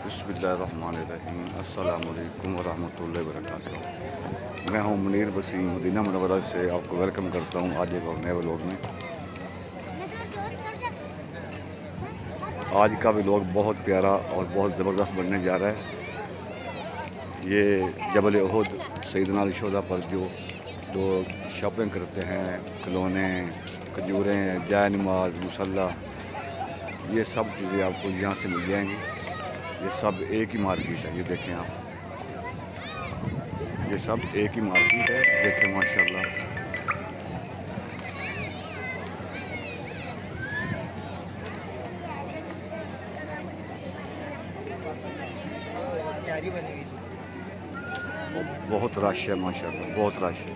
बिस्मिल्लाहिर्रहमानिर्रहीम अस्सलाम वालेकुम वरहमतुल्लाहि वबरकातुहू। मैं हूं मुनीर वसीम मदीना मुनव्वरा से आपको वेलकम करता हूं आज एक और नए व्लॉग में। आज का व्लॉग बहुत प्यारा और बहुत ज़बरदस्त बनने जा रहा है। ये जबल उहद सैयदना अली शोधा पर जो लोग शॉपिंग करते हैं, खिलौने, खजूरें, जाय नमाज, मुसल्ला, ये सब चीज़ें आपको यहाँ से मिल जाएंगी। ये सब एक ही मार्केट है। ये देखें आप, ये सब एक ही मार्केट है। देखें माशाल्लाह, बहुत रश है माशाल्लाह, बहुत रश है।